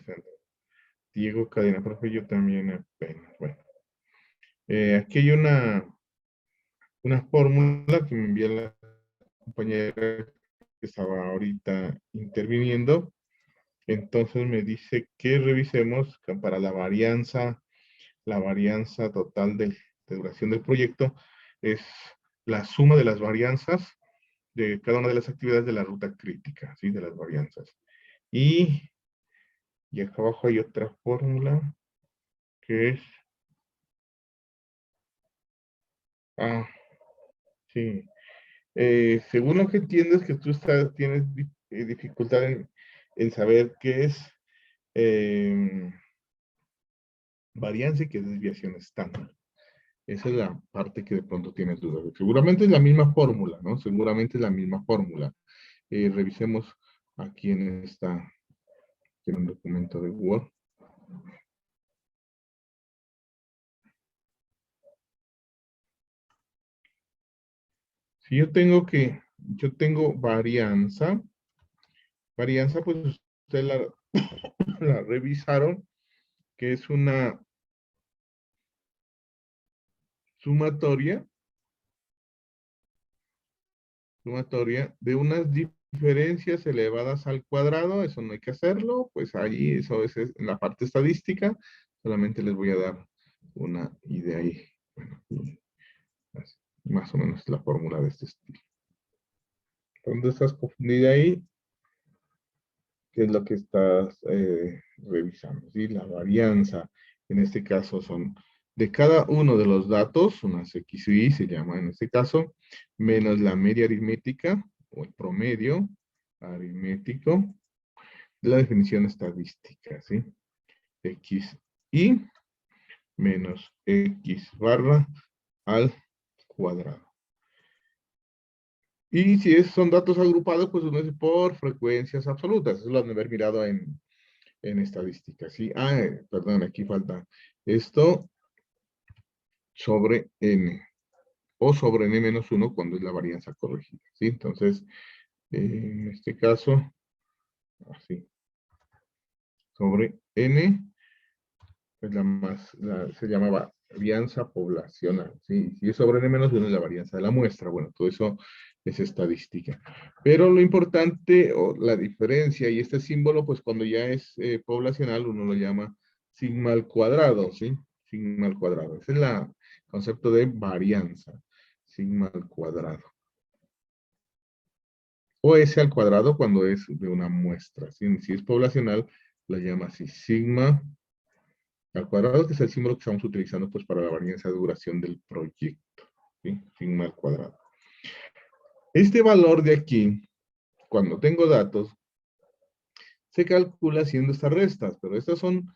presente. Diego Cadena, profe, yo también apenas. Bueno, aquí hay una fórmula que me envía la compañera que estaba ahorita interviniendo. Entonces me dice que revisemos que para la varianza total de duración del proyecto es la suma de las varianzas de cada una de las actividades de la ruta crítica, ¿sí? De las varianzas. Y acá abajo hay otra fórmula que es, sí, según lo que entiendo es que tú tienes dificultad en saber qué es eh, varianza y qué es desviación estándar. Esa es la parte que de pronto tienes dudas. Seguramente es la misma fórmula, ¿no? Seguramente es la misma fórmula. Revisemos aquí en un documento de Word. Si yo tengo varianza, pues ustedes la revisaron, que es una sumatoria de unas diferencias elevadas al cuadrado. Eso no hay que hacerlo, pues ahí eso es en la parte estadística. Solamente les voy a dar una idea ahí. Bueno, más o menos la fórmula de este estilo. ¿Dónde estás confundida ahí? ¿Qué es lo que estás revisando? ¿Sí? La varianza, en este caso son de cada uno de los datos, unas X y Y se llama en este caso, menos la media aritmética o el promedio aritmético de la definición estadística, ¿sí? X y menos X barra al cuadrado. Y si son datos agrupados, pues uno es por frecuencias absolutas. Eso lo han de haber mirado en estadística, ¿sí? Perdón, aquí falta esto sobre n, o sobre n menos 1 cuando es la varianza corregida, ¿sí? Entonces, en este caso, así, sobre n, es se llama varianza poblacional, ¿sí? Si es sobre n menos 1 es la varianza de la muestra. Bueno, todo eso es estadística. Pero lo importante, o la diferencia, y este símbolo, pues cuando ya es poblacional, uno lo llama sigma al cuadrado, ¿sí? Sigma al cuadrado. Ese es el concepto de varianza. Sigma al cuadrado. O S al cuadrado cuando es de una muestra, ¿sí? Si es poblacional, la llama así, sigma al cuadrado, que es el símbolo que estamos utilizando pues para la varianza de duración del proyecto, ¿sí? Sigma al cuadrado. Este valor de aquí, cuando tengo datos, se calcula haciendo estas restas, pero estas son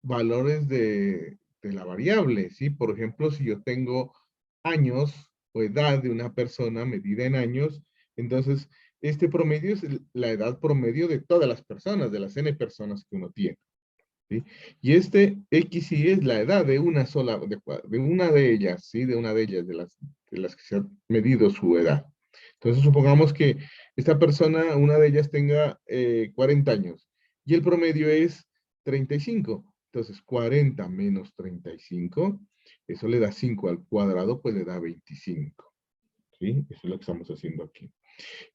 valores de la variable, ¿sí? Por ejemplo, si yo tengo años o edad de una persona medida en años, entonces este promedio es la edad promedio de todas las personas, de las n personas que uno tiene, ¿sí? Y este XY es la edad de una sola, de una de ellas, ¿sí? De una de ellas, de las que se ha medido su edad. Entonces, supongamos que esta persona, una de ellas tenga 40 años y el promedio es 35. Entonces, 40 menos 35, eso le da 5 al cuadrado, pues le da 25. ¿Sí? Eso es lo que estamos haciendo aquí.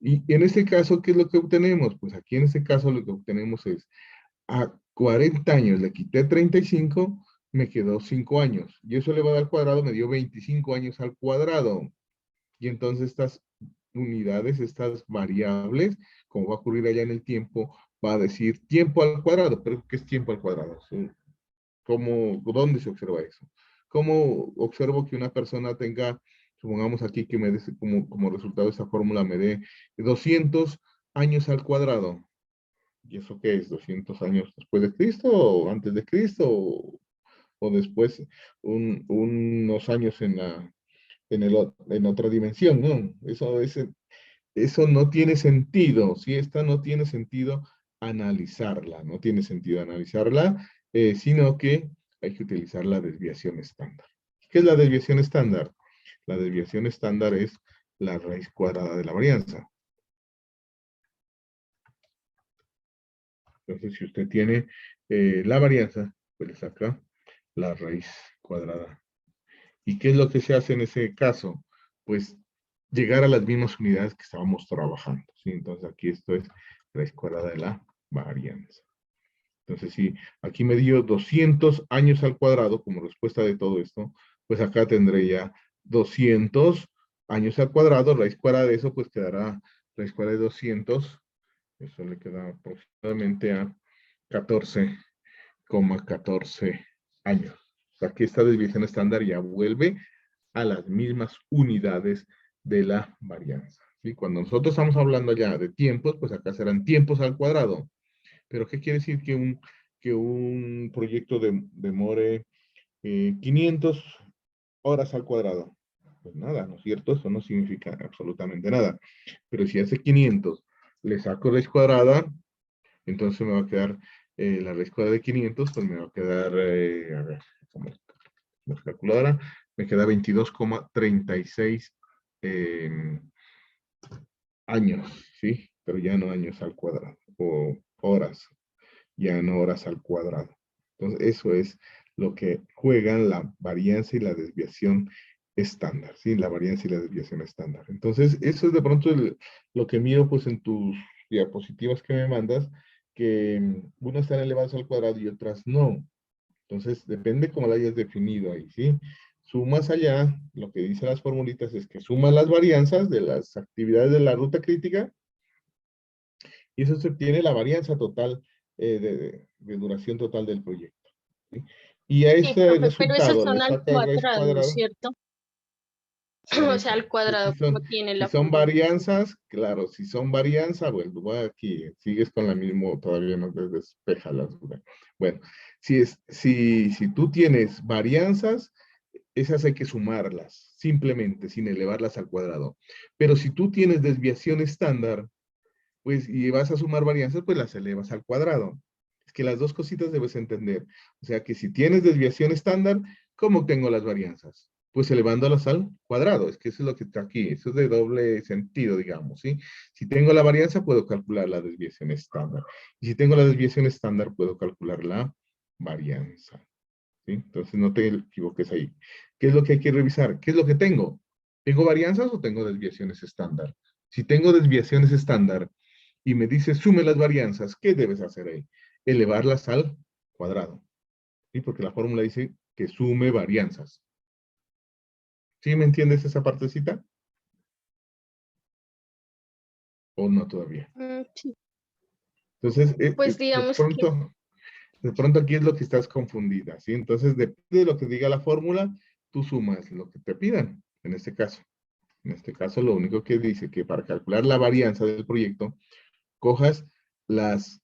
Y en este caso, ¿qué es lo que obtenemos? Pues aquí en este caso lo que obtenemos es a 40 años le quité 35, me quedó 5 años. Y eso elevado al cuadrado me dio 25 años al cuadrado. Y entonces estas unidades, estas variables, como va a ocurrir allá en el tiempo, va a decir tiempo al cuadrado. ¿Pero qué es tiempo al cuadrado? ¿Sí? ¿Dónde se observa eso? ¿Cómo observo que una persona tenga, supongamos aquí que me dé como resultado de esta fórmula, me dé 200 años al cuadrado? ¿Y eso qué es? ¿200 años después de Cristo o antes de Cristo o después unos años en otra dimensión? No, eso no tiene sentido. Si esta no tiene sentido analizarla, no tiene sentido analizarla, sino que hay que utilizar la desviación estándar. ¿Qué es la desviación estándar? La desviación estándar es la raíz cuadrada de la varianza. Entonces, si usted tiene la varianza, pues le saca la raíz cuadrada. ¿Y qué es lo que se hace en ese caso? Pues llegar a las mismas unidades que estábamos trabajando, ¿sí? Entonces, aquí esto es raíz cuadrada de la varianza. Entonces, si aquí me dio 200 años al cuadrado como respuesta de todo esto, pues acá tendré ya 200 años al cuadrado, raíz cuadrada de eso, pues quedará raíz cuadrada de 200, eso le queda aproximadamente a 14,14 años. O sea, aquí esta desviación estándar ya vuelve a las mismas unidades de la varianza, ¿sí? Cuando nosotros estamos hablando ya de tiempos, pues acá serán tiempos al cuadrado. Pero ¿qué quiere decir que un proyecto demore 500 horas al cuadrado? Pues nada, ¿no es cierto? Eso no significa absolutamente nada. Pero si hace 500 le saco raíz cuadrada, entonces me va a quedar la raíz cuadrada de 500, pues me va a quedar, a ver, como calculadora, me queda 22,36 eh, años, ¿sí? Pero ya no años al cuadrado, o horas, ya no horas al cuadrado. Entonces, eso es lo que juegan la varianza y la desviación estándar, ¿sí? La varianza y la desviación estándar. Entonces, eso es de pronto lo que miro pues en tus diapositivas que me mandas, que unas están elevadas al cuadrado y otras no. Entonces, depende cómo la hayas definido ahí, ¿sí? Sumas allá, lo que dicen las formulitas es que suman las varianzas de las actividades de la ruta crítica y eso se obtiene la varianza total de duración total del proyecto, ¿sí? Y a Sí, ese profe, pero esos resultado le son al sacas raíz cuadrado, cuadrada. ¿cierto? O sea, al Exacto. cuadrado como tiene Si la son fórmula. varianzas, claro, si son varianza, bueno, voy aquí, sigues con la misma, todavía no te despeja la duda. Bueno, si tú tienes varianzas, esas hay que sumarlas, simplemente, sin elevarlas al cuadrado. Pero si tú tienes desviación estándar, pues, y vas a sumar varianzas, pues las elevas al cuadrado. Es que las dos cositas debes entender. O sea que si tienes desviación estándar, ¿cómo tengo las varianzas? Pues elevándolas al cuadrado. Es que eso es lo que está aquí. Eso es de doble sentido, digamos, ¿sí? Si tengo la varianza, puedo calcular la desviación estándar. Y si tengo la desviación estándar, puedo calcular la varianza, ¿sí? Entonces no te equivoques ahí. ¿Qué es lo que hay que revisar? ¿Qué es lo que tengo? ¿Tengo varianzas o tengo desviaciones estándar? Si tengo desviaciones estándar, y me dice sume las varianzas, ¿qué debes hacer ahí? Elevarlas al cuadrado, ¿sí? Porque la fórmula dice que sume varianzas. ¿Sí me entiendes esa partecita? ¿O no todavía? Sí. Entonces, Pues digamos que de pronto aquí es lo que estás confundida, ¿sí? Entonces, depende de lo que diga la fórmula, tú sumas lo que te pidan, en este caso. En este caso, lo único que dice que para calcular la varianza del proyecto, cojas las,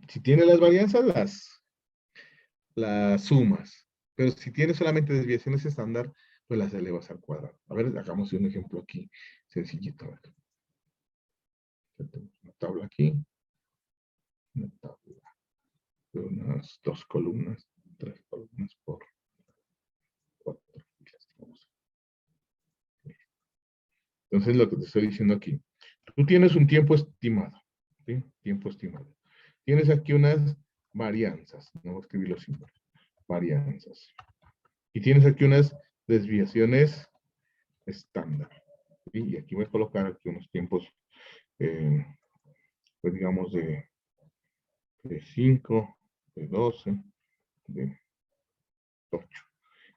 si tiene las varianzas, las sumas. Pero si tienes solamente desviaciones estándar, pues las elevas al cuadrado. A ver, hagamos un ejemplo aquí, sencillito. A ver. Tengo una tabla aquí, una tabla de unas 2 columnas, 3 columnas por 4 filas. Entonces, lo que te estoy diciendo aquí, tú tienes un tiempo estimado, ¿sí? Tiempo estimado. Tienes aquí unas varianzas, no voy a escribir los símbolos, varianzas. Y tienes aquí unas desviaciones estándar. ¿Sí? Y aquí voy a colocar aquí unos tiempos, pues digamos, de 5, de 12, de 8.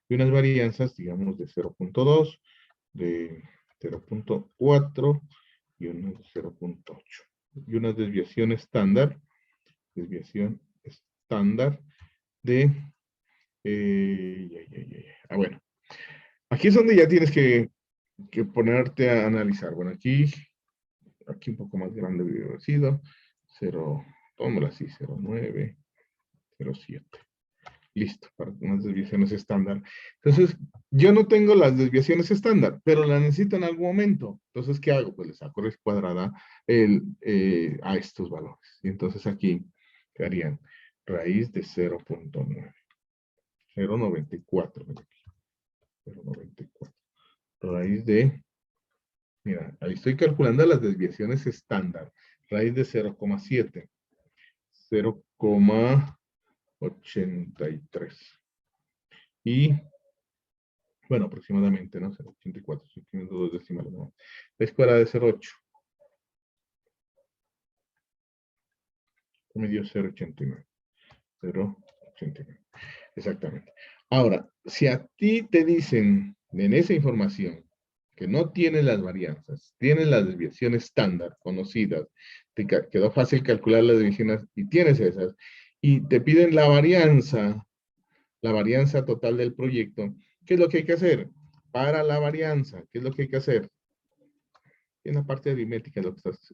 Y unas varianzas, digamos, de 0,2, de 0,4 y unas de 0,8. Y una desviación estándar de, bueno, aquí es donde ya tienes que ponerte a analizar. Bueno, aquí un poco más grande hubiera haber sido 0, tómalo así, 0,9, 0,7. Listo, para unas desviaciones estándar. Entonces, yo no tengo las desviaciones estándar, pero las necesito en algún momento. Entonces, ¿qué hago? Pues le saco raíz cuadrada a estos valores. Y entonces aquí quedarían raíz de 0,9. 0,94. 0,94. Raíz de, mira, ahí estoy calculando las desviaciones estándar. Raíz de 0,7. 0,83. Y, bueno, aproximadamente, ¿no? 0,84, si tienes dos decimales, ¿no? La escuadra de 0,8. Me dio 0,89. 0,89. Exactamente. Ahora, si a ti te dicen en esa información que no tienes las varianzas, tienes las desviaciones estándar conocidas, te quedó fácil calcular las desviaciones y tienes esas, y te piden la varianza total del proyecto, ¿qué es lo que hay que hacer? Para la varianza, ¿qué es lo que hay que hacer? En la parte aritmética, lo que estás,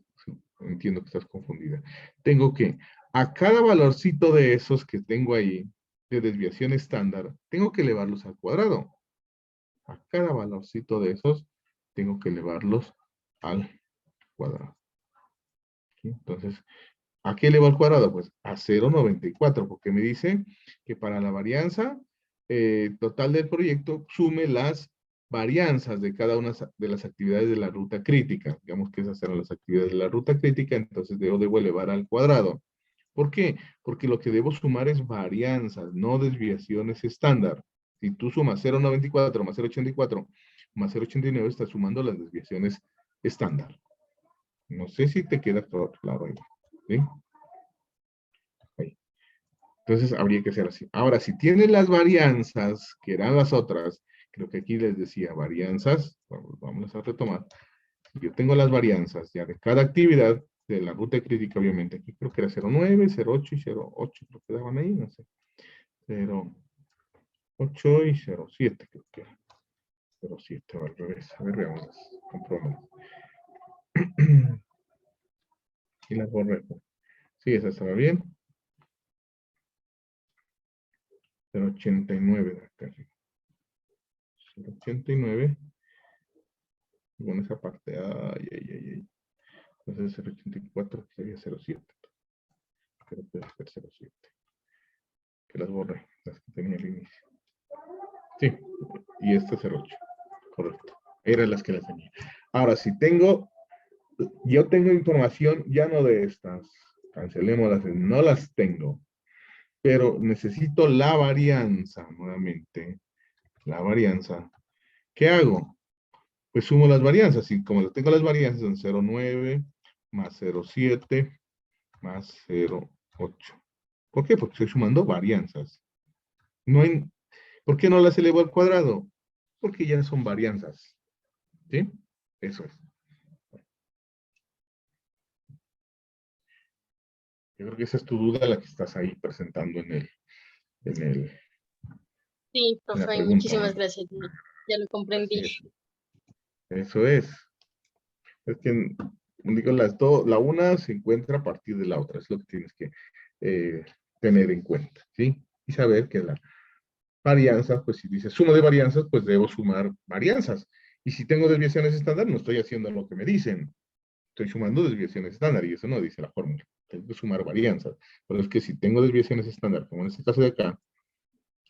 entiendo que estás confundida. Tengo que, a cada valorcito de esos que tengo ahí, de desviación estándar, tengo que elevarlos al cuadrado. A cada valorcito de esos, tengo que elevarlos al cuadrado. ¿Sí? Entonces, ¿a qué elevo al cuadrado? Pues a 0,94, porque me dice que para la varianza total del proyecto sume las varianzas de cada una de las actividades de la ruta crítica. Digamos que esas eran las actividades de la ruta crítica, entonces debo elevar al cuadrado. ¿Por qué? Porque lo que debo sumar es varianzas, no desviaciones estándar. Si tú sumas 0,94 más 0,84 más 0,89, estás sumando las desviaciones estándar. No sé si te queda todo claro ahí. ¿Sí? Ahí. Entonces habría que hacer así. Ahora, si tienes las varianzas, que eran las otras, creo que aquí les decía varianzas, vamos a retomar. Yo tengo las varianzas ya de cada actividad de la ruta crítica, obviamente. Aquí creo que era 0,9, 0,8 y 0,8, creo que daban ahí, no sé. 0,8 y 0,7, creo que era. 0,7 o al revés. A ver, veamos, comprobamos. Y las borré. Sí, esa estaba bien. 0,89 de acá arriba. 0,89. Con esa parte. Ay, ay, ay, ay. Entonces 0,84 sería 0,7. Creo que debe ser 0,7. Que las borré, las que tenía al inicio. Sí, y este 0,8. Correcto. Eran las que las tenía. Ahora, si tengo, yo tengo información ya no de estas. Cancelémoslas, no las tengo. Pero necesito la varianza, nuevamente. La varianza. ¿Qué hago? Pues sumo las varianzas. Y como tengo las varianzas, son 0,9 más 0,7 más 0,8. ¿Por qué? Porque estoy sumando varianzas. No hay, ¿por qué no las elevo al cuadrado? Porque ya son varianzas. ¿Sí? Eso es. Yo creo que esa es tu duda, la que estás ahí presentando Sí, en la profe, pregunta, ¿no? muchísimas gracias. Ya lo comprendí. Así es. Eso es. Es que, digo, la una se encuentra a partir de la otra. Es lo que tienes que tener en cuenta, ¿sí? Y saber que la varianza, pues si dice suma de varianzas, pues debo sumar varianzas. Y si tengo desviaciones estándar, no estoy haciendo lo que me dicen. Estoy sumando desviaciones estándar y eso no dice la fórmula. Tengo que sumar varianzas. Pero es que si tengo desviaciones estándar, como en este caso de acá,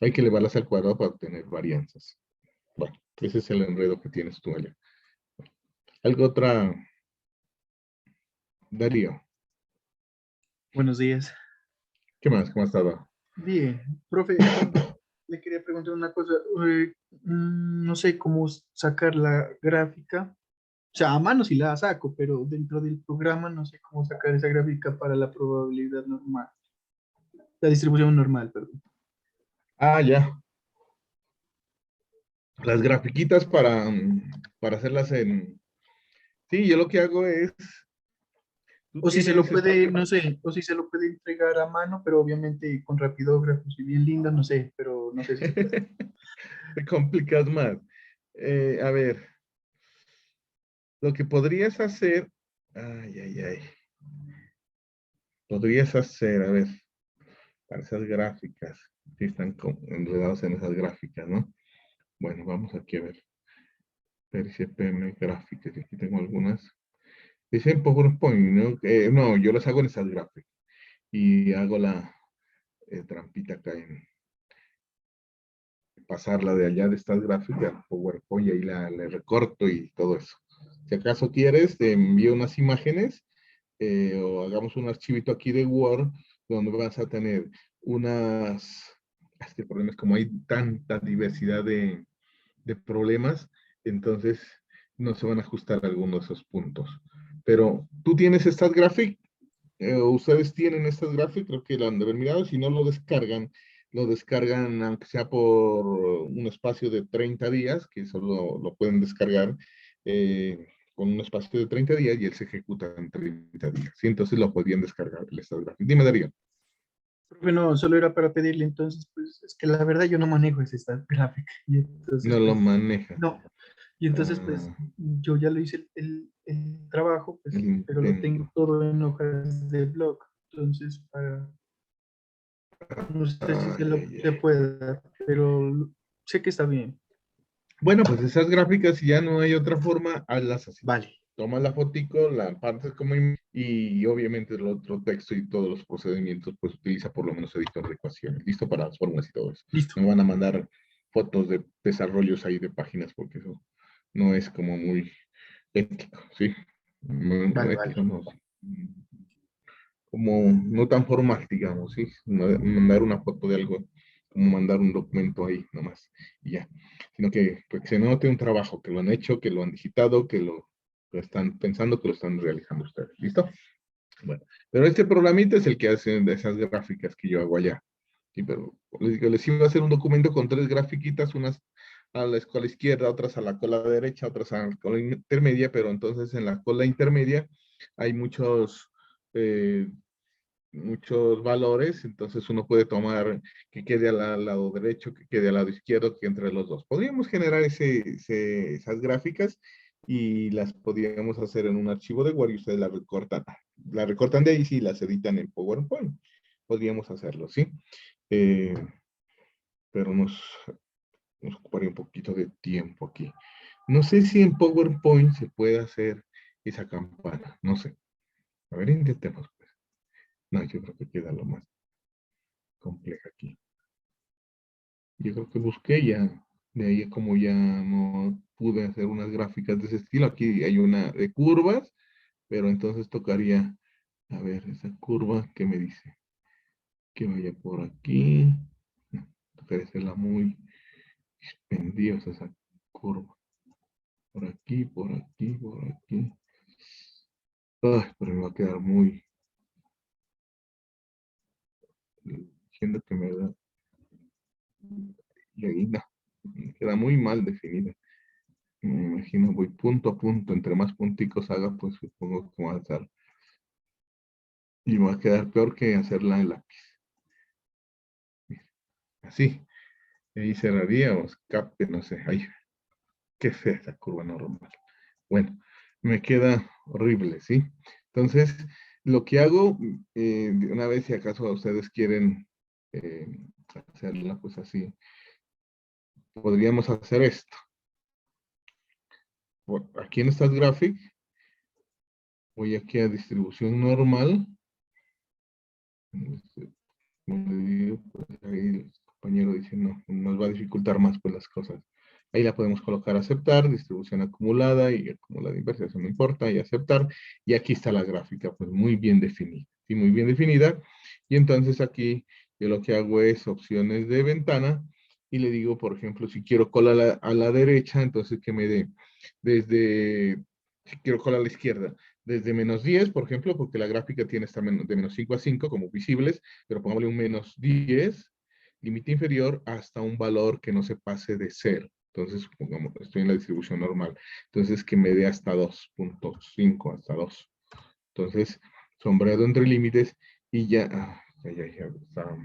hay que elevarlas al cuadrado para obtener varianzas. Bueno, ese es el enredo que tienes tú allá. ¿Algo otra, Darío? Buenos días. ¿Qué más? ¿Cómo ha estado? Bien, profe, le quería preguntar una cosa. No sé cómo sacar la gráfica. O sea, a mano sí la saco, pero dentro del programa no sé cómo sacar esa gráfica para la probabilidad normal. La distribución normal, perdón. Ah, ya. Las grafiquitas para hacerlas en... Sí, yo lo que hago es... Tú O si se lo tienes puede, espacio... no sé, o si se lo puede entregar a mano, pero obviamente con rapidógrafos y bien linda, no sé, pero no sé si se puede. Te complicas más. A ver, lo que podrías hacer... Ay, ay, ay. Podrías hacer, a ver, para esas gráficas. Si están enredados en esas gráficas, ¿no? Bueno, vamos aquí a ver. PRCPM gráficas. Aquí tengo algunas. Dice en PowerPoint, ¿no? No, yo las hago en esas gráficas. Y hago la trampita acá en pasarla de allá de estas gráficas a PowerPoint y ahí le recorto y todo eso. Si acaso quieres, te envío unas imágenes o hagamos un archivito aquí de Word donde vas a tener es que el problema es como hay tanta diversidad de problemas, entonces no se van a ajustar algunos de esos puntos. Pero tú tienes StatGraphic, ustedes tienen StatGraphic, creo que lo han de haber mirado, si no lo descargan aunque sea por un espacio de 30 días, que solo lo pueden descargar con un espacio de 30 días y él se ejecuta en 30 días. Sí, entonces lo podían descargar el StatGraphic. Dime, Darío. Profe, no, solo era para pedirle entonces, pues es que la verdad yo no manejo ese stat graphic. Y entonces, No lo pues, maneja. no. Y entonces, pues, Ah, yo ya lo hice el trabajo, el pues, pero lo tengo intento. todo en hojas de blog. Entonces, no sé si Ay, ay, se ay. puede dar, pero sé que está bien. Bueno, pues esas gráficas, si ya no hay otra forma, hazlas así. Vale, Toma la fotico, la partes como y obviamente el otro texto y todos los procedimientos, pues utiliza por lo menos editor de ecuaciones. Listo para las fórmulas y todo eso. listo. No me van a mandar fotos de desarrollos ahí de páginas porque eso no es como muy ético, ¿sí? Vale, Ético vale. no, como no tan formal, digamos, ¿sí? Mandar una foto de algo, como mandar un documento ahí nomás y ya. Sino que pues, se note un trabajo, que lo han hecho, que lo han digitado, que lo están pensando, que lo están realizando ustedes. ¿Listo? Bueno, pero este programita es el que hace de esas gráficas que yo hago allá. Sí, pero les iba a hacer un documento con 3 grafiquitas, unas a la cola izquierda, otras a la cola derecha, otras a la cola intermedia, pero entonces en la cola intermedia hay eh, muchos valores, entonces uno puede tomar que quede al lado derecho, que quede al lado izquierdo, que entre los dos. Podríamos generar esas gráficas y las podríamos hacer en un archivo de Word y ustedes la recortan de ahí y las editan en PowerPoint. Podríamos hacerlo, ¿sí? Eh, pero nos ocuparía un poquito de tiempo aquí. No sé si en PowerPoint se puede hacer esa campana, no sé. A ver, intentemos. Pues. No, yo creo que queda lo más complejo aquí. Yo creo que busqué ya, de ahí como ya no pude hacer unas gráficas de ese estilo. Aquí hay una de curvas, pero entonces tocaría, a ver, esa curva, ¿qué me dice? Que vaya por aquí. No, tocaría hacerla muy dispendiosa esa curva. Por aquí, por aquí, por aquí. Ay, pero me va a quedar muy, siendo que me da, y ahí no, me queda muy mal definida. Me imagino, voy punto a punto, entre más punticos haga, pues supongo que va a estar, y me va a quedar peor que hacerla en lápiz. Así, ahí cerraríamos, cape, no sé, ay, qué fea esa curva normal. Bueno, me queda horrible, ¿sí? Entonces, lo que hago, de una vez si acaso ustedes quieren eh, hacerla, pues así, podríamos hacer esto. Aquí en estas graphic, voy aquí a distribución normal. Como le digo, pues ahí el compañero dice, no, nos va a dificultar más pues las cosas. Ahí la podemos colocar aceptar, distribución acumulada y acumulada inversa, eso no importa, y aceptar. Y aquí está la gráfica, pues muy bien definida, ¿sí? Muy bien definida. Y entonces aquí yo lo que hago es opciones de ventana y le digo, por ejemplo, si quiero cola a la derecha, entonces que me dé si quiero cola a la izquierda, desde -10, por ejemplo, porque la gráfica tiene hasta de -5 a 5 como visibles, pero pongámosle un -10, límite inferior, hasta un valor que no se pase de 0. Entonces, supongamos, estoy en la distribución normal. Entonces, que me dé hasta 2.5, hasta 2. Entonces, sombreado entre límites y ya, ya está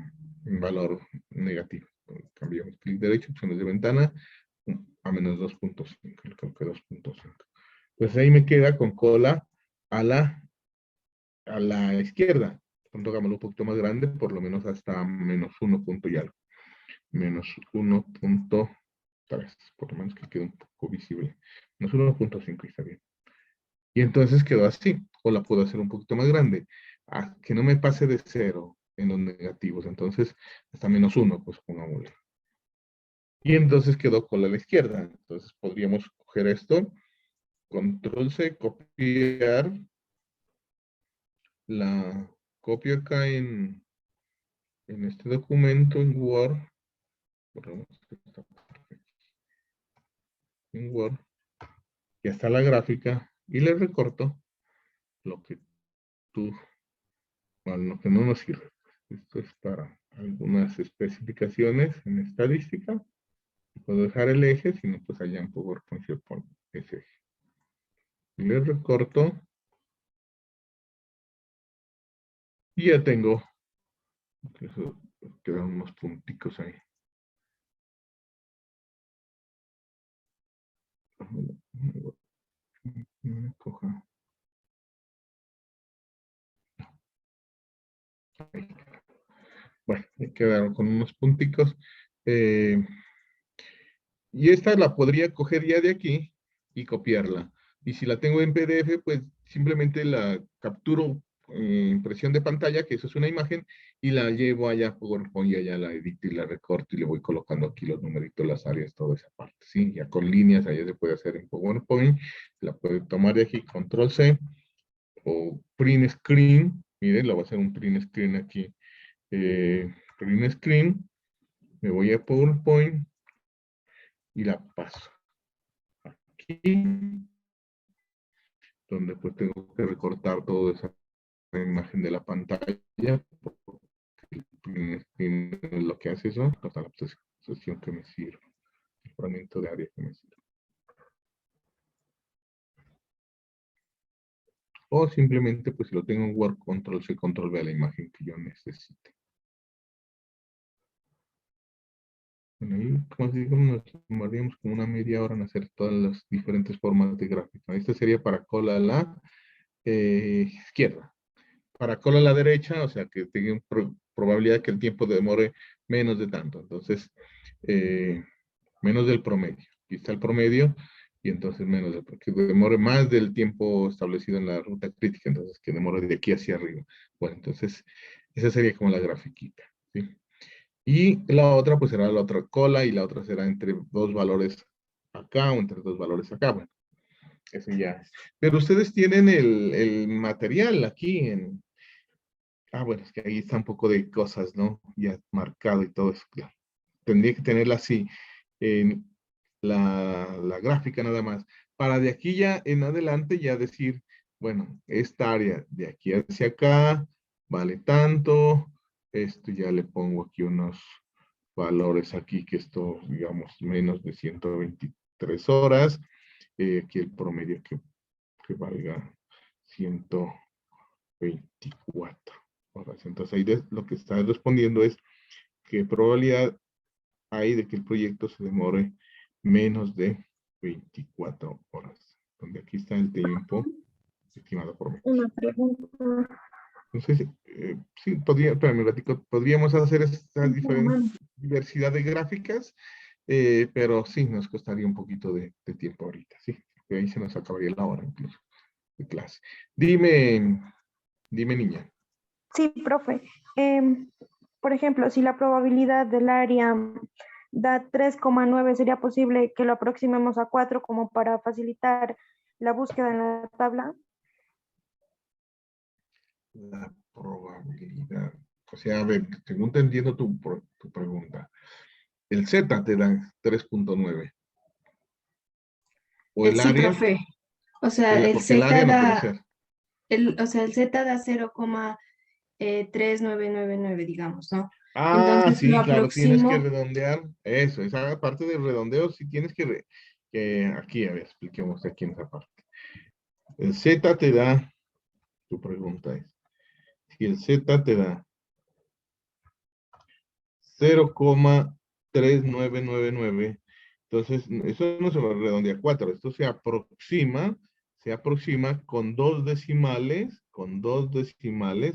en valor negativo. Cambiamos clic derecho, opciones de ventana, a -2.5, creo que 2.5. Pues ahí me queda con cola a la izquierda. Entonces, hagámoslo un poquito más grande, por lo menos hasta -1 punto y algo. -1.3, por lo menos que quede un poco visible. -1.5 está bien. Y entonces quedó así. O la puedo hacer un poquito más grande. Que no me pase de 0 en los negativos. Entonces, hasta -1, pues pongámosle. Y entonces quedó cola a la izquierda. Entonces podríamos coger esto, control C, copiar, la copio acá en en este documento en Word, borramos esta parte aquí, en Word, ya está la gráfica y le recorto lo que bueno, lo que no nos sirve. Esto es para algunas especificaciones en estadística. Puedo dejar el eje, si no, pues allá en PowerPoint se pone ese eje. Y le recorto. Y ya tengo. Eso, quedan unos punticos ahí. Coja. Ahí. Bueno, me quedaron con unos punticos. Y esta la podría coger ya de aquí y copiarla. Y si la tengo en PDF, pues simplemente la capturo impresión de pantalla, que eso es una imagen, y la llevo allá a PowerPoint y allá la edito y la recorto y le voy colocando aquí los numeritos, las áreas, toda esa parte, ¿sí? Ya con líneas, allá se puede hacer en PowerPoint, la puede tomar de aquí, Control C, o Print Screen, miren, la voy a hacer un Print Screen aquí, Print Screen, me voy a PowerPoint y la paso aquí, donde pues tengo que recortar toda esa imagen de la pantalla, es lo que hace eso, hasta la sesión que me sirve, el fragmento de área que me sirve. O simplemente, pues si lo tengo en Word, Control C, Control V a la imagen que yo necesite. Bueno, ahí, como digo, nos tomaríamos como una media hora en hacer todas las diferentes formas de gráfica. Este sería para cola a la izquierda. Para cola a la derecha, o sea, que tenga probabilidad que el tiempo demore menos de tanto. Entonces, menos del promedio. Aquí está el promedio, y entonces menos del, porque demore más del tiempo establecido en la ruta crítica, entonces que demore de aquí hacia arriba. Bueno, entonces, esa sería como la grafiquita, ¿sí? Y la otra, pues será la otra cola, y la otra será entre dos valores acá o entre dos valores acá. Bueno, eso ya. Pero ustedes tienen el material aquí en... Ah, bueno, es que ahí está un poco de cosas, ¿no? Ya marcado y todo eso, claro. Tendría que tenerla así, en la gráfica nada más. Para de aquí ya en adelante ya decir, bueno, esta área de aquí hacia acá vale tanto. Esto ya le pongo aquí unos valores aquí, que esto, digamos, menos de 123 horas. Aquí el promedio que valga 124 horas. Entonces ahí lo que está respondiendo es qué probabilidad hay de que el proyecto se demore menos de 24 horas. Donde aquí está el tiempo estimado por mes. Una pregunta. Entonces, sí, espérame un ratico, podríamos hacer esta diversidad de gráficas, pero sí, nos costaría un poquito de tiempo ahorita, sí, porque ahí se nos acabaría la hora incluso de clase. Dime, niña. Sí, profe. Por ejemplo, si la probabilidad del área da 3,9, ¿sería posible que lo aproximemos a 4 como para facilitar la búsqueda en la tabla? La probabilidad. O sea, a ver, según te entiendo tu pregunta, el Z te da 3,9. O el Sí, área, profe. O sea, el porque el Z área no puede da, ser. o sea, el Z da 0,3999, digamos, ¿no? Ah, Entonces lo sí, claro, tienes que aproximo. redondear eso, esa parte del redondeo sí tienes que aquí, a ver, expliquemos aquí en esa parte. El Z te da, tu pregunta es, si el Z te da 0,3999, entonces eso no se va a redondear a 4, esto se aproxima con dos decimales,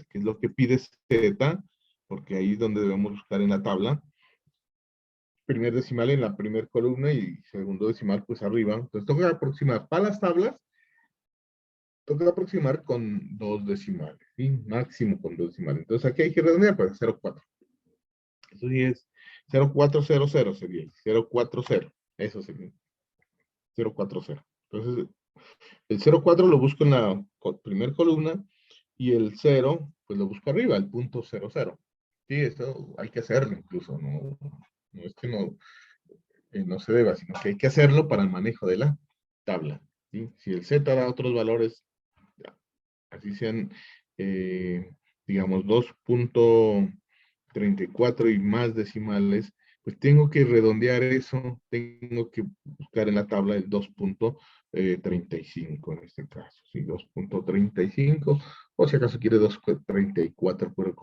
que es lo que pide Z, porque ahí es donde debemos buscar en la tabla. Primer decimal en la primera columna y segundo decimal pues arriba. Entonces toca aproximar para las tablas, toca aproximar con dos decimales, ¿sí? Máximo con dos decimales. Entonces aquí hay que redondear para 0,4. Eso sí es 0,400 sería 0,40. Eso sería 0,40. Entonces el 0,4 lo busco en la primera columna y el 0 pues lo busco arriba, el punto 00. Sí, esto hay que hacerlo incluso, no es que no se deba, sino que hay que hacerlo para el manejo de la tabla, ¿sí? Si el Z da otros valores, así sean, digamos, 2.34 y más decimales, pues tengo que redondear eso, tengo que buscar en la tabla el 2.35 en este caso, ¿sí? 2.35, o si acaso quiere 2.34, pero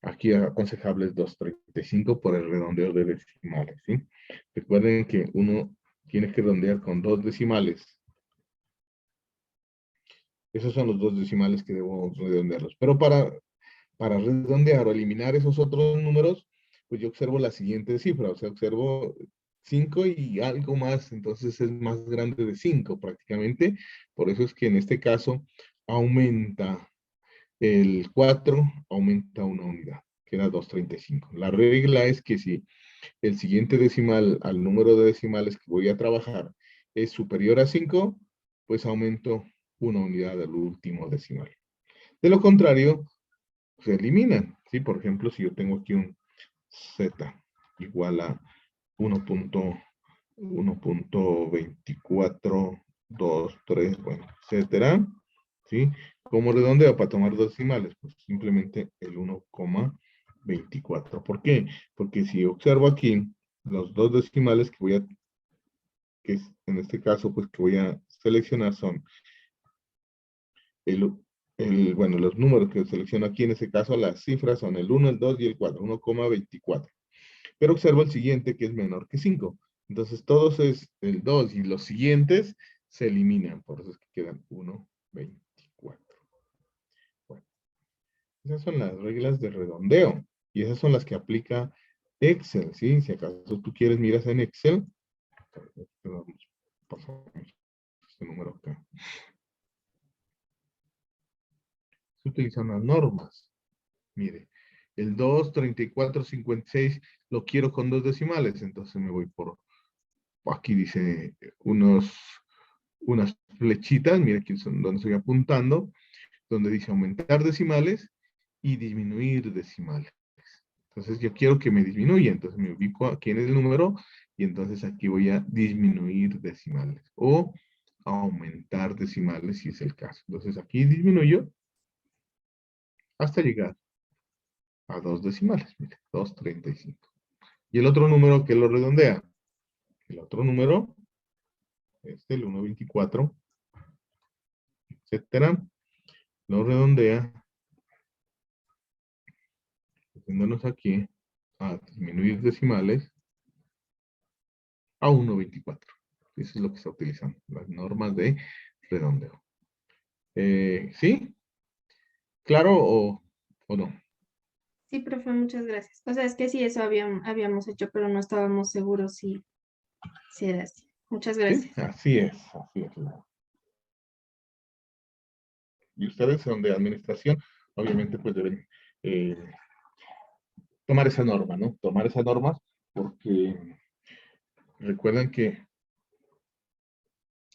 aquí aconsejable es 2.35 por el redondeo de decimales, ¿sí? Recuerden que uno tiene que redondear con 2 decimales. Esos son los 2 decimales que debo redondearlos. Pero para redondear o eliminar esos otros números, pues yo observo la siguiente cifra, o sea, observo 5 y algo más, entonces es más grande de 5 prácticamente. Por eso es que en este caso aumenta el 4, aumenta una unidad, que era 2.35. La regla es que si el siguiente decimal al número de decimales que voy a trabajar es superior a 5, pues aumento una unidad del último decimal. De lo contrario, se eliminan, ¿sí? Por ejemplo, si yo tengo aquí un Z igual a 1.2423, bueno, etcétera, ¿sí? ¿Cómo redondeo para tomar dos decimales? Pues simplemente el 1,24. ¿Por qué? Porque si observo aquí los dos decimales que en este caso, pues que voy a seleccionar son bueno, los números que selecciono aquí en este caso, las cifras son el 1, el 2 y el 4, 1,24. Pero observo el siguiente que es menor que 5. Entonces todos es el 2 y los siguientes se eliminan, por eso es que quedan 1,24. Bueno, esas son las reglas de redondeo y esas son las que aplica Excel, ¿sí? Si acaso tú quieres, miras en Excel. Pasamos este número acá. Se utilizan las normas. Mire, el 2, 34, 56 lo quiero con dos decimales, entonces me voy aquí dice unas flechitas, mire aquí son donde estoy apuntando, donde dice aumentar decimales y disminuir decimales. Entonces yo quiero que me disminuya, entonces me ubico aquí en el número y entonces aquí voy a disminuir decimales o aumentar decimales si es el caso. Entonces aquí disminuyo hasta llegar a dos decimales, mire, 2.35. Y el otro número que lo redondea, el otro número es el 1,24, etcétera, lo redondea, haciéndonos aquí a disminuir decimales a 1,24. Eso es lo que está utilizando, las normas de redondeo. ¿Sí? ¿Claro o no? Sí, profe, muchas gracias. O sea, es que sí, eso habíamos hecho, pero no estábamos seguros si era así. Muchas Sí, gracias. así es, así es. Y ustedes son de administración, obviamente pues deben eh, tomar esa norma, ¿no? Tomar esa norma porque recuerden que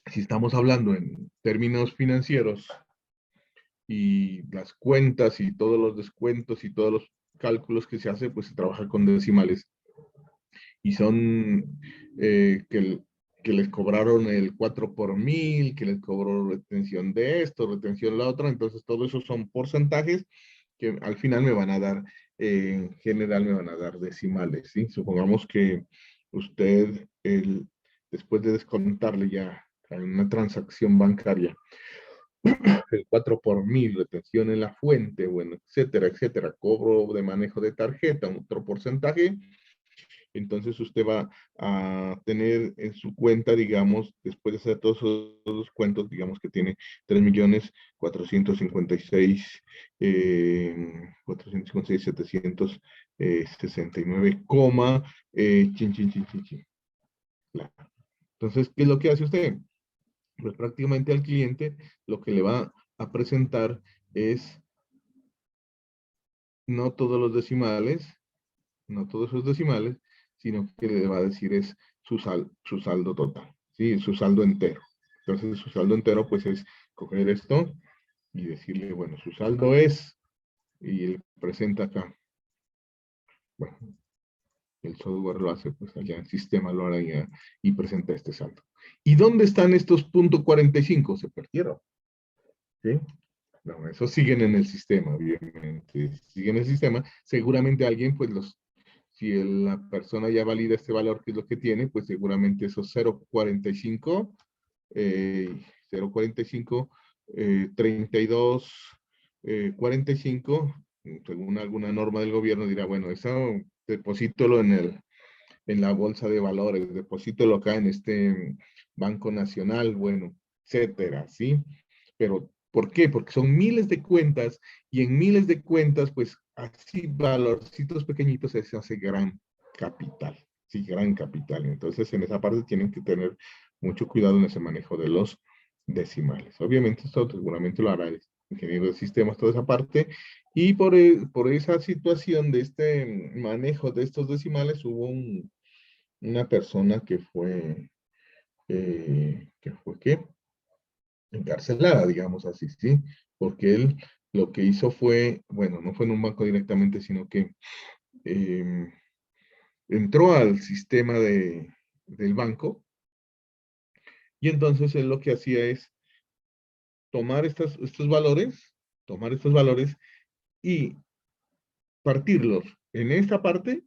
si estamos hablando en términos financieros y las cuentas y todos los descuentos y todos los cálculos que se hace, pues se trabaja con decimales. Y son que les cobraron el 4 por mil, que les cobró retención de esto, retención de la otra, entonces todo eso son porcentajes que al final me van a dar, en general me van a dar decimales, ¿sí? Supongamos que usted, después de descontarle ya en una transacción bancaria, el 4 por mil, retención en la fuente, bueno, etcétera, etcétera, cobro de manejo de tarjeta, otro porcentaje, entonces usted va a tener en su cuenta, digamos, después de hacer todos esos cuentos, digamos que tiene 3.456, 769, chin, chin, chin, chin, chin. Claro. Entonces, ¿qué es lo que hace usted? Pues prácticamente al cliente lo que le va a presentar es no todos los decimales, no todos esos decimales, sino que le va a decir es su saldo total, ¿sí? Su saldo entero. Entonces, su saldo entero, pues es coger esto y decirle, bueno, su saldo es, y él presenta acá Bueno, el software lo hace, pues allá el sistema lo hará y presenta este saldo. ¿Y dónde están estos .45? Se perdieron. ¿Sí? No, esos siguen en el sistema, obviamente. Siguen en el sistema. Seguramente alguien, pues si la persona ya valida este valor, que es lo que tiene, pues seguramente esos 0.45, 0.45, 32, 45, según alguna norma del gobierno, dirá, bueno, eso deposítalo en la bolsa de valores, deposítalo acá en este Banco Nacional, bueno, etcétera, ¿sí? Pero, ¿por qué? Porque son miles de cuentas y en miles de cuentas, pues, así valorcitos pequeñitos se hace gran capital, sí, gran capital. Entonces, en esa parte tienen que tener mucho cuidado en ese manejo de los decimales. Obviamente, esto seguramente lo hará el ingeniero de sistemas, toda esa parte, y por esa situación de este manejo de estos decimales, hubo una persona ¿qué? Encarcelada, digamos así, ¿sí? Porque él lo que hizo fue, bueno, no fue en un banco directamente, sino que eh, entró al sistema del banco y entonces él lo que hacía es tomar tomar estos valores y partirlos en esta parte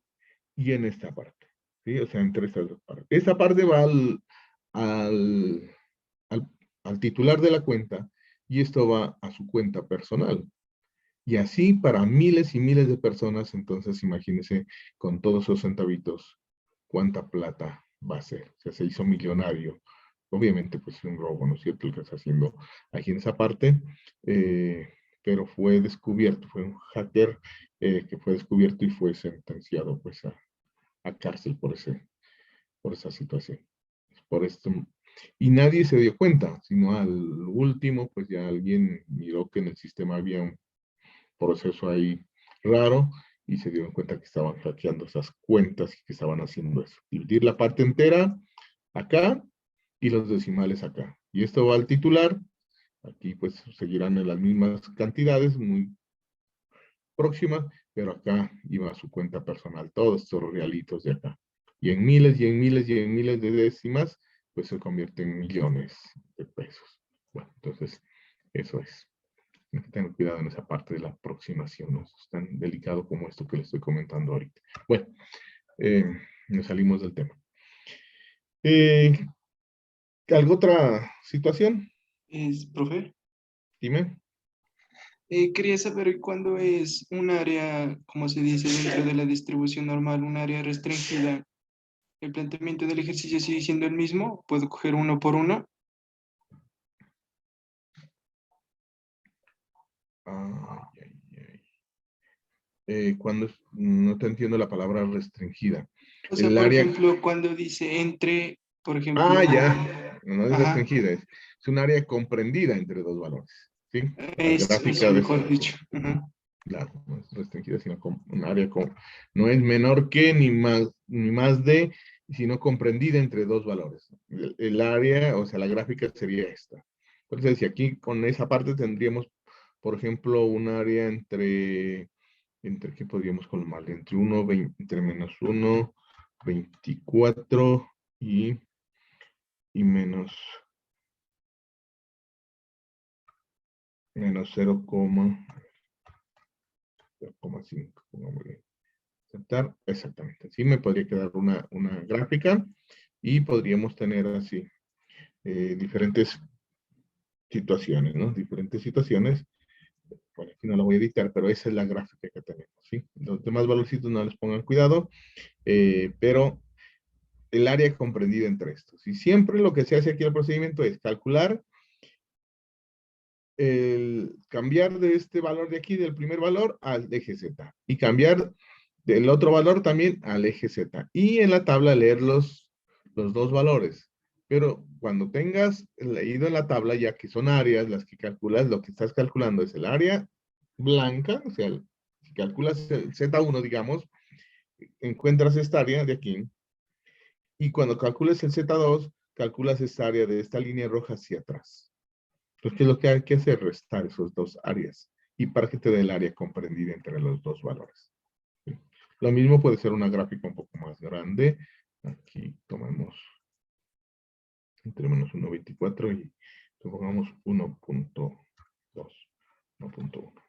y en esta parte, ¿sí? O sea, entre estas dos partes. Esta parte va al, al, al titular de la cuenta y esto va a su cuenta personal. Y así para miles y miles de personas, entonces imagínense con todos esos centavitos, cuánta plata va a ser. O sea, se hizo millonario. Obviamente, pues es un robo, ¿no es cierto? El que está haciendo aquí en esa parte, pero fue descubierto, fue un hacker que fue descubierto y fue sentenciado pues a cárcel por esa situación. Por esto, y nadie se dio cuenta, sino al último, pues ya alguien miró que en el sistema había un proceso ahí raro y se dieron cuenta que estaban hackeando esas cuentas y que estaban haciendo eso. Dividir la parte entera acá y los decimales acá. Y esto va al titular. Aquí pues seguirán en las mismas cantidades, muy próximas, pero acá iba a su cuenta personal, todos estos realitos de acá. Y en miles y en miles y en miles de décimas, pues se convierte en millones de pesos. Bueno, entonces, eso es. Hay que tener cuidado en esa parte de la aproximación, no es tan delicado como esto que le estoy comentando ahorita. Bueno, nos salimos del tema. ¿Alguna otra situación? Profe, Dime. quería saber cuándo es un área, como se dice dentro de la distribución normal, un área restringida. ¿El planteamiento del ejercicio sigue siendo el mismo? ¿Puedo coger uno por uno? Ay, ay, ay. No te entiendo la palabra restringida. O sea, El por área. ejemplo, cuando dice entre, por ejemplo, Ah, ya. No es ajá, restringida, es un área comprendida entre dos valores. ¿Sí? La eso gráfica mejor sí, dicho. Ajá. claro, no es restringida, sino un área no es menor que ni más de, sino comprendida entre dos valores. El área, o sea, la gráfica sería esta. Entonces, si aquí con esa parte tendríamos, por ejemplo, un área ¿entre qué podríamos colmarle? Entre menos 1, 24 y menos 0,5, pongámosle. Aceptar, exactamente. Así me podría quedar una gráfica y podríamos tener así diferentes situaciones, ¿no? Diferentes situaciones. Bueno, aquí no la voy a editar, pero esa es la gráfica que tenemos, ¿sí? Los demás valorcitos no les pongan cuidado, pero el área comprendida entre estos. Y siempre lo que se hace aquí en el procedimiento es calcular cambiar de este valor de aquí, del primer valor, al eje Z. Y cambiar del otro valor también al eje Z. Y en la tabla leer los dos valores. Pero cuando tengas leído en la tabla, ya que son áreas las que calculas, lo que estás calculando es el área blanca, o sea, si calculas el Z1, digamos, encuentras esta área de aquí. Y cuando calcules el Z2, calculas esta área de esta línea roja hacia atrás. Entonces, ¿qué es lo que hay que hacer? Restar esas dos áreas. Y para que te dé el área comprendida entre los dos valores. ¿Sí? Lo mismo puede ser una gráfica un poco más grande. Aquí tomamos entre menos 1.24 y pongamos 1.2, 1.1.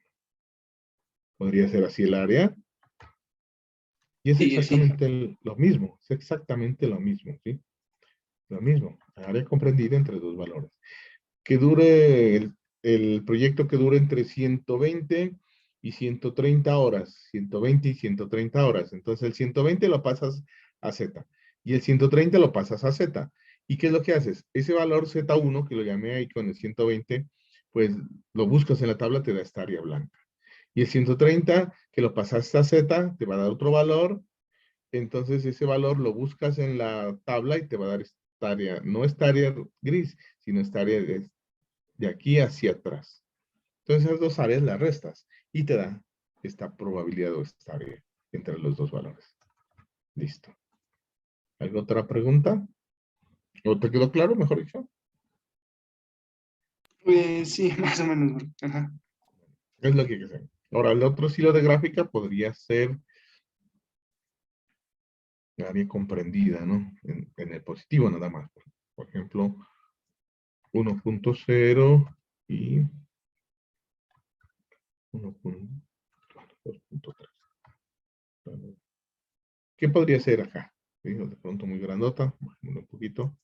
Podría ser así el área. Y es Sí, así. exactamente lo mismo, es exactamente lo mismo, ¿sí? Lo mismo, área comprendida entre dos valores. Que dure el proyecto que dure entre 120 y 130 horas, 120 y 130 horas. Entonces el 120 lo pasas a Z y el 130 lo pasas a Z. ¿Y qué es lo que haces? Ese valor Z1, que lo llamé ahí con el 120, pues lo buscas en la tabla, te da esta área blanca. Y el 130, que lo pasaste a Z, te va a dar otro valor. Entonces ese valor lo buscas en la tabla y te va a dar esta área, no esta área gris, sino esta área de aquí hacia atrás. Entonces esas dos áreas las restas y te da esta probabilidad o esta área entre los dos valores. Listo. ¿Alguna otra pregunta? ¿O te quedó claro, mejor dicho? Sí, más o menos, bro. Ajá. Es lo que hay que hacer. Ahora, el otro estilo de gráfica podría ser área comprendida, ¿no? En el positivo nada más. Por ejemplo, 1.0 y 1.2.3. ¿Qué podría ser acá? Digo, de pronto muy grandota, bajémosle un poquito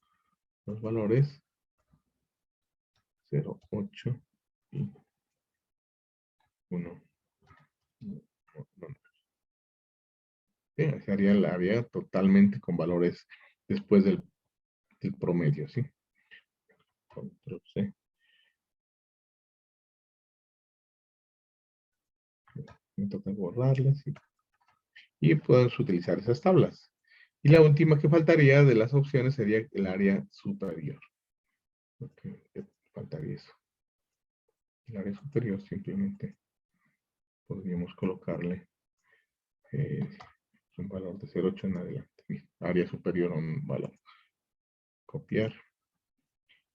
los valores. 0, 8 y 1. Bien, se haría el área totalmente con valores después del promedio, ¿sí? Control C. Me toca borrarlas y podemos utilizar esas tablas. Y la última que faltaría de las opciones sería el área superior. Okay, faltaría eso. El área superior simplemente podríamos colocarle un valor de 0,8 en adelante. Bien, área superior a un valor. Copiar.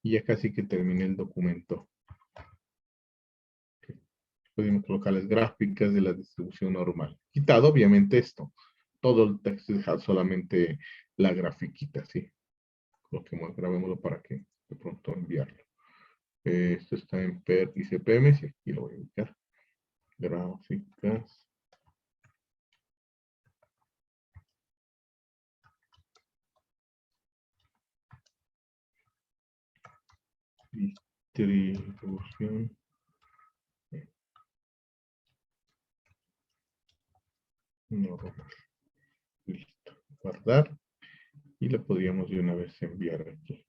Y ya casi que termine el documento. Podemos colocarles gráficas de la distribución normal. Quitado obviamente esto. Todo el texto dejar solamente la grafiquita, ¿sí? Coloquemos, grabémoslo para que de pronto enviarlo. Esto está en PER y CPM, sí, aquí lo voy a ubicar. Gráficas. Distribución. Normal. Listo. Guardar. Y le podríamos de una vez enviar aquí.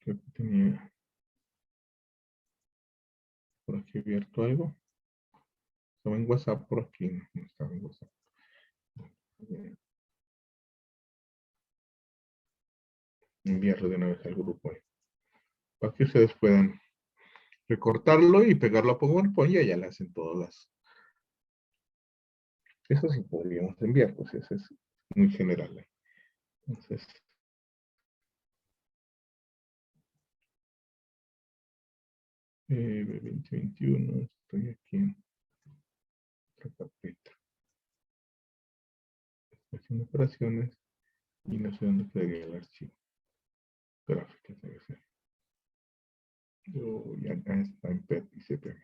Creo que tenía por aquí abierto algo. Estaba en WhatsApp por aquí. No estaba en WhatsApp. Enviarlo de una vez al grupo ahí, para que ustedes puedan recortarlo y pegarlo a PowerPoint y allá le hacen todas las. Eso sí podríamos enviar, pues ese es muy general. Entonces, 2021, estoy aquí en la carpeta. Estoy haciendo operaciones y no sé dónde quedaría el archivo. Gráficas debe ser. Y acá está en PET y CPM.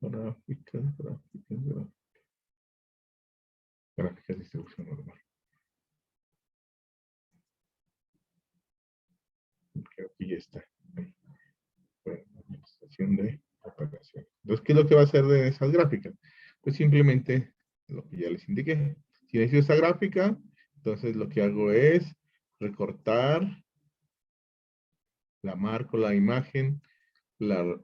Gráficas, gráficas, gráficas. Gráficas de distribución normal. Creo que ya está. Ahí. Bueno, administración de operaciones. Entonces, ¿qué es lo que va a hacer de esas gráficas? Pues simplemente lo que ya les indiqué. Si necesito esta gráfica, entonces lo que hago es recortar, la marco la imagen, la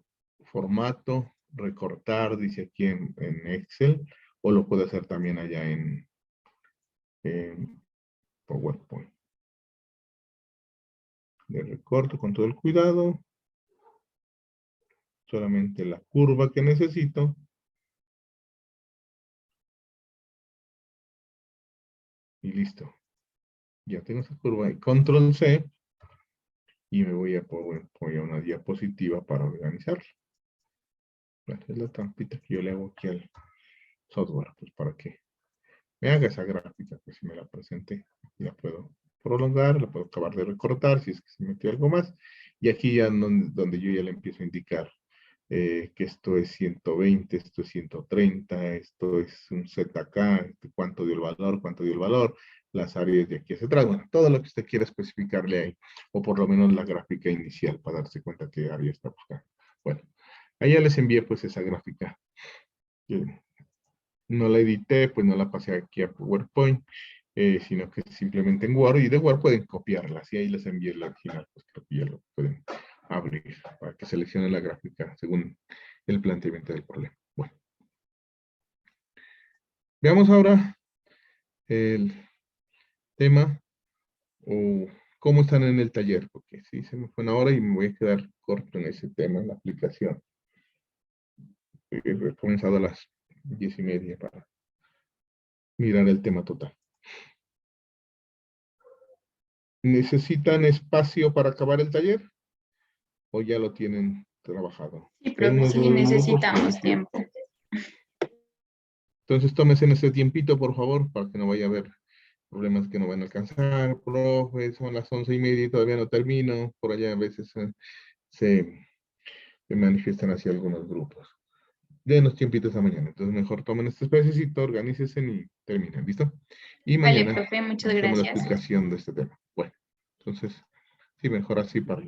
formato, recortar, dice aquí en Excel, o lo puedo hacer también allá en PowerPoint. Le recorto con todo el cuidado, solamente la curva que necesito. Y listo. Ya tengo esa curva ahí. Control C. y me voy a poner una diapositiva para organizarlo. Bueno, es la trampita que yo le hago aquí al software, pues para que me haga esa gráfica, pues si me la presenté, la puedo prolongar, la puedo acabar de recortar si es que se metió algo más, y aquí ya donde yo ya le empiezo a indicar que esto es 120, esto es 130, esto es un ZK, cuánto dio el valor, las áreas de aquí hacia atrás, bueno, todo lo que usted quiera especificarle ahí, o por lo menos la gráfica inicial para darse cuenta qué área está buscando. Bueno, ahí ya les envié pues esa gráfica. No la edité, pues no la pasé aquí a PowerPoint, sino que simplemente en Word, y de Word pueden copiarla, y ahí les envié la original, pues creo que ya lo pueden abrir para que seleccionen la gráfica según el planteamiento del problema. Bueno. Veamos ahora el tema o cómo están en el taller, porque sí se me fue una hora y me voy a quedar corto en ese tema, en la aplicación. He comenzado a las 10:30 para mirar el tema total. ¿Necesitan espacio para acabar el taller? ¿O ya lo tienen trabajado? Sí, profe, sí necesitamos tiempo. Entonces tómense en ese tiempito, por favor, para que no vaya a haber problemas que no van a alcanzar. Profe, son las 11:30 y todavía no termino. Por allá a veces se manifiestan así algunos grupos. Denos tiempitos a mañana. Entonces mejor tomen este espacito, organícense y terminen. ¿Listo? Y Vale, mañana profe, muchas hacemos la gracias. explicación de este tema. Bueno, entonces, sí, mejor así para